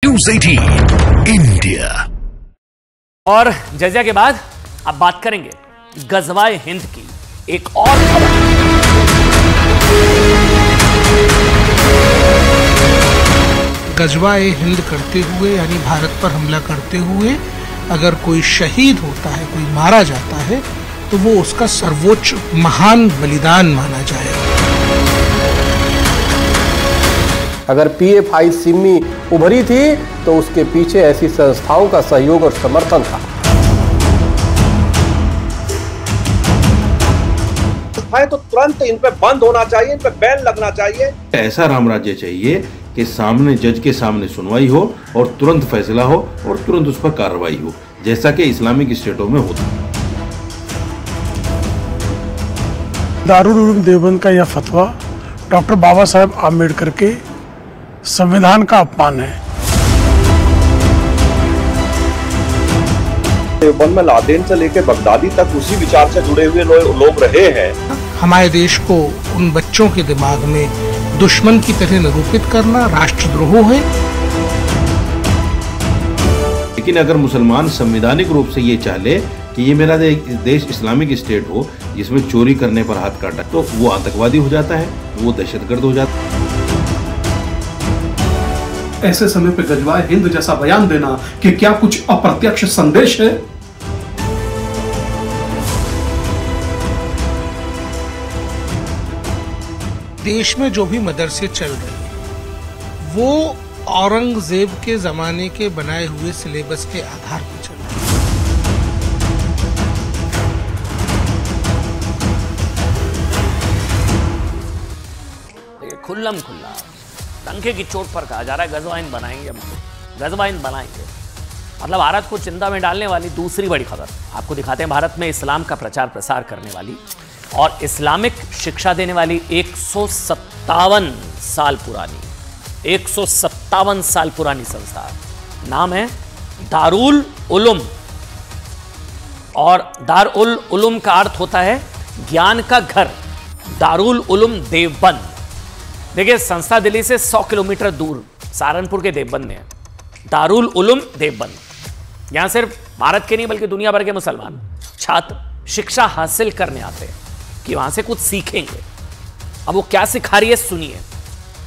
News 18 India. और जजिया के बाद अब बात करेंगे गजवाए हिंद की एक और खबर। गजवाए हिंद करते हुए यानी भारत पर हमला करते हुए अगर कोई शहीद होता है, कोई मारा जाता है, तो वो उसका सर्वोच्च महान बलिदान माना जाएगा। अगर PFI सिमी उभरी थी तो उसके पीछे ऐसी संस्थाओं का सहयोग और समर्थन था। तो तुरंत इन पे बंद होना चाहिए, इन पे बैन लगना चाहिए। ऐसा राम राज्य चाहिए कि सामने जज के सामने सुनवाई हो और तुरंत फैसला हो और तुरंत उस पर कार्रवाई हो, जैसा कि इस्लामिक स्टेटों में होता है। दारुल उलूम देवबंद का यह फतवा डॉक्टर बाबा साहेब आम्बेडकर के संविधान का अपमान है। देवबंद में लादेन से लेकर बगदादी तक उसी विचार से जुड़े हुए लोग रहे हैं। हमारे देश को उन बच्चों के दिमाग में दुश्मन की तरह निरूपित करना राष्ट्रद्रोह है। लेकिन अगर मुसलमान संवैधानिक रूप से ये चाह ले कि ये मेरा देश इस्लामिक स्टेट हो जिसमें चोरी करने पर हाथ काटा, तो वो आतंकवादी हो जाता है, वो दहशतगर्द हो जाता है। ऐसे समय पे गजवाए हिंद जैसा बयान देना कि क्या कुछ अप्रत्यक्ष संदेश है? देश में जो भी मदरसे चल रहे हैं वो औरंगजेब के जमाने के बनाए हुए सिलेबस के आधार पर चल रहे हैं। खुल्लम खुल्ला पंखे की चोट पर कहा जा रहा है गजवाइन बनाएंगे, हम गजवाइन बनाएंगे। मतलब भारत को चिंता में डालने वाली दूसरी बड़ी खबर आपको दिखाते हैं। भारत में इस्लाम का प्रचार प्रसार करने वाली और इस्लामिक शिक्षा देने वाली 157 साल पुरानी संस्था, नाम है दारुल उलूम। और दारुल उलूम का अर्थ होता है ज्ञान का घर। दारुल उलूम देवबंद, देखिए संस्था दिल्ली से 100 किलोमीटर दूर सहारनपुर के देवबंद में है। दारुल उलूम देवबंद। यहां सिर्फ भारत के नहीं बल्कि दुनिया भर के मुसलमान छात्र शिक्षा हासिल करने आते हैं कि वहां से कुछ सीखेंगे। अब वो क्या सिखा रही है सुनिए।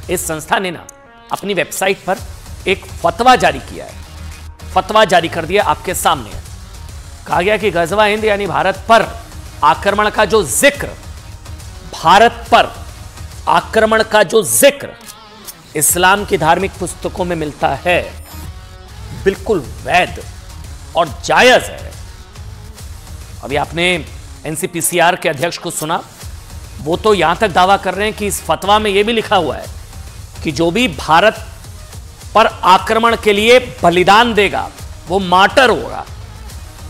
इस संस्था ने ना अपनी वेबसाइट पर एक फतवा जारी किया है। फतवा जारी कर दिया, आपके सामने है। कहा गया कि गजवा हिंद यानी भारत पर आक्रमण का जो जिक्र, भारत पर आक्रमण का जो जिक्र इस्लाम की धार्मिक पुस्तकों में मिलता है, बिल्कुल वैध और जायज है। अभी आपने NCPCR के अध्यक्ष को सुना, वो तो यहां तक दावा कर रहे हैं कि इस फतवा में यह भी लिखा हुआ है कि जो भी भारत पर आक्रमण के लिए बलिदान देगा वो मार्टर होगा।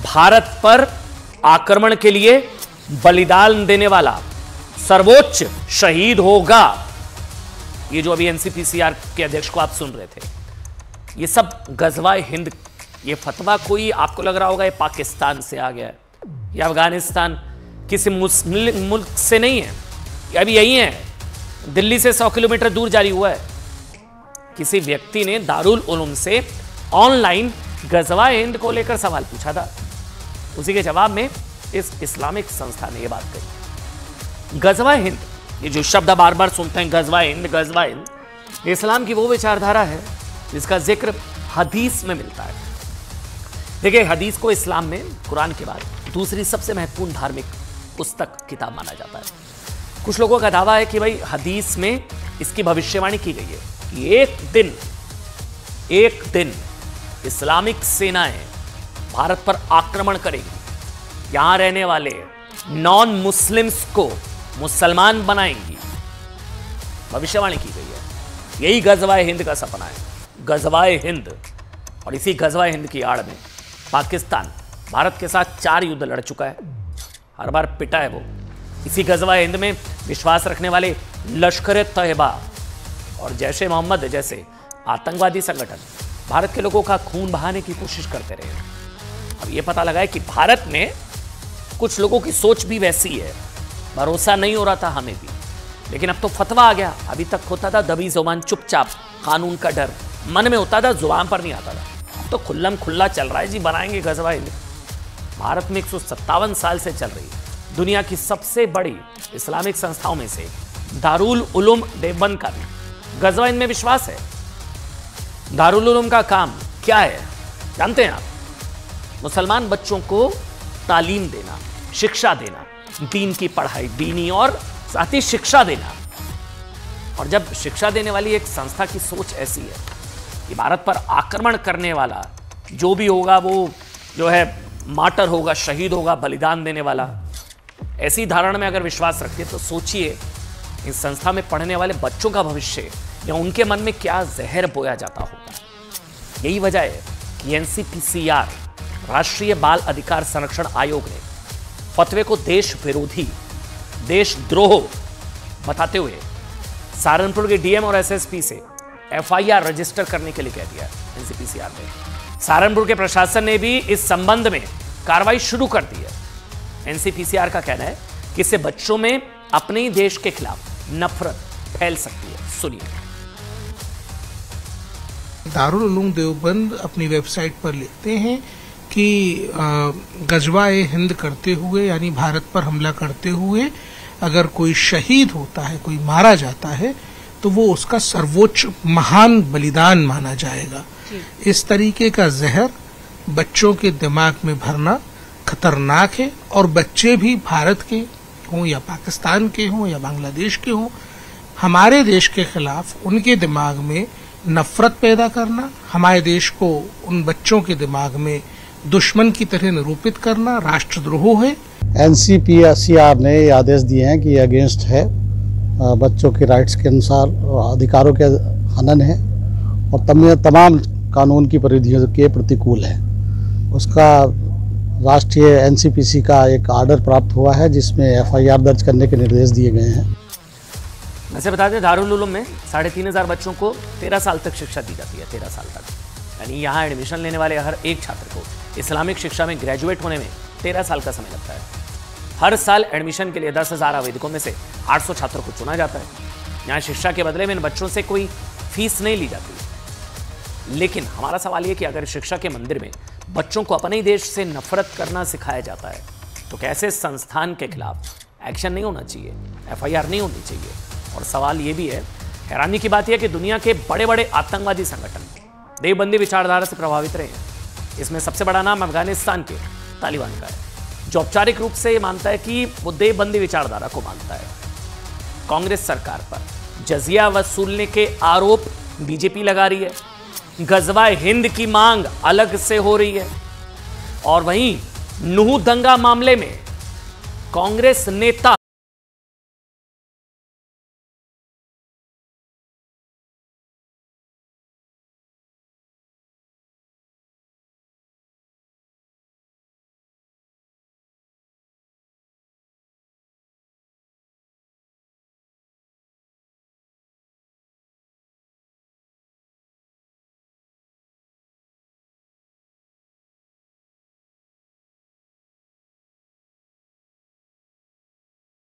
भारत पर आक्रमण के लिए बलिदान देने वाला सर्वोच्च शहीद होगा। ये जो अभी NCPCR के अध्यक्ष को आप सुन रहे थे, ये सब गजवाए हिंद। ये फतवा कोई आपको लग रहा होगा ये पाकिस्तान से आ गया है या अफगानिस्तान किसी मुल्क से नहीं है, ये अभी यही है, दिल्ली से 100 किलोमीटर दूर जारी हुआ है। किसी व्यक्ति ने दारुल उलूम से ऑनलाइन गजवाए हिंद को लेकर सवाल पूछा था। उसी के जवाब में इस इस्लामिक संस्था ने यह बात कही। गजवाए हिंद, ये जो शब्द बार बार सुनते हैं गजवाए हिंद, गजवाए हिंद, इस्लाम की वो विचारधारा है जिसका जिक्र हदीस में मिलता है। देखिए हदीस को इस्लाम में कुरान के बाद दूसरी सबसे महत्वपूर्ण धार्मिक पुस्तक किताब माना जाता है। कुछ लोगों का दावा है कि भाई हदीस में इसकी भविष्यवाणी की गई है कि एक दिन इस्लामिक सेनाएं भारत पर आक्रमण करेंगी, यहां रहने वाले नॉन मुस्लिम्स को मुसलमान बनाएंगी। भविष्यवाणी की गई है। यही गजवाए हिंद का सपना है, गजवाए हिंद। और इसी गजवाए हिंद की आड़ में पाकिस्तान भारत के साथ 4 युद्ध लड़ चुका है, हर बार पिटा है वो। इसी गजवाए हिंद में विश्वास रखने वाले लश्कर-ए-तैयबा और जैश-ए-मोहम्मद जैसे आतंकवादी संगठन भारत के लोगों का खून बहाने की कोशिश करते रहे। अब ये पता लगा है कि भारत में कुछ लोगों की सोच भी वैसी है। भरोसा नहीं हो रहा था हमें भी, लेकिन अब तो फतवा आ गया। अभी तक होता था दबी जुबान चुपचाप, कानून का डर, मन में होता था, जुबान पर नहीं आता था। अब तो खुल्लम खुल्ला चल रहा है जी, बनाएंगे गजवा हिंद। भारत में 157 साल से चल रही दुनिया की सबसे बड़ी इस्लामिक संस्थाओं में से दारुल उलूम देवबंद का भी गजवा हिंद में विश्वास है। दारुल उलूम का काम क्या है जानते हैं आप? मुसलमान बच्चों को तालीम देना, शिक्षा देना, दीन की पढ़ाई, दीनी और साथ ही शिक्षा देना। और जब शिक्षा देने वाली एक संस्था की सोच ऐसी है कि भारत पर आक्रमण करने वाला जो भी होगा वो जो है मार्टर होगा, शहीद होगा, बलिदान देने वाला, ऐसी धारणा में अगर विश्वास रखते तो सोचिए इस संस्था में पढ़ने वाले बच्चों का भविष्य या उनके मन में क्या जहर बोया जाता होगा। यही वजह है कि एनसीपीसीआर राष्ट्रीय बाल अधिकार संरक्षण आयोग ने फतवे को देश विरोधी, देशद्रोह बताते हुए सहारनपुर के डीएम और एसएसपी से एफआईआर रजिस्टर करने के लिए कह दिया एनसीपीसीआर ने। सहारनपुर के प्रशासन ने भी इस संबंध में कार्रवाई शुरू कर दी है। एनसीपीसीआर का कहना है कि इससे बच्चों में अपने ही देश के खिलाफ नफरत फैल सकती है। सुनिए। दारुल उलूम देवबंद अपनी वेबसाइट पर लिखते हैं कि गजवा-ए हिंद करते हुए यानी भारत पर हमला करते हुए अगर कोई शहीद होता है, कोई मारा जाता है, तो वो उसका सर्वोच्च महान बलिदान माना जाएगा। इस तरीके का जहर बच्चों के दिमाग में भरना खतरनाक है और बच्चे भी भारत के हों या पाकिस्तान के हों या बांग्लादेश के हों, हमारे देश के खिलाफ उनके दिमाग में नफरत पैदा करना, हमारे देश को उन बच्चों के दिमाग में दुश्मन की तरह निरूपित करना राष्ट्रद्रोह है। एनसीपीसीआर ने ये आदेश दिए हैं कि ये अगेंस्ट है, बच्चों के राइट्स के अनुसार अधिकारों के हनन है और तमाम कानून की परिधियों के प्रतिकूल है। उसका राष्ट्रीय एनसीपीसी का एक आर्डर प्राप्त हुआ है जिसमें एफआईआर दर्ज करने के निर्देश दिए गए हैं। वैसे बता दें दारुल उलूम में 3500 बच्चों को 13 साल तक शिक्षा दी जाती है, 13 साल तक। यानी यहाँ एडमिशन लेने वाले हर एक छात्र को इस्लामिक शिक्षा में ग्रेजुएट होने में 13 साल का समय लगता है। हर साल एडमिशन के लिए 10,000 आवेदकों में से 800 छात्रों को चुना जाता है। यहाँ शिक्षा के बदले में इन बच्चों से कोई फीस नहीं ली जाती। लेकिन हमारा सवाल ये कि अगर शिक्षा के मंदिर में बच्चों को अपने ही देश से नफरत करना सिखाया जाता है तो कैसे संस्थान के खिलाफ एक्शन नहीं होना चाहिए, एफआईआर नहीं होनी चाहिए। और सवाल ये भी है, हैरानी की बात यह कि दुनिया के बड़े बड़े आतंकवादी संगठन देवबंदी विचारधारा से प्रभावित रहे हैं। इसमें सबसे बड़ा नाम अफगानिस्तान के तालिबान का है, जो औपचारिक रूप से मानता है कि वो देवबंदी विचारधारा को मानता है। कांग्रेस सरकार पर जजिया वसूलने के आरोप बीजेपी लगा रही है, गजवा हिंद की मांग अलग से हो रही है। और वहीं नूह दंगा मामले में कांग्रेस नेता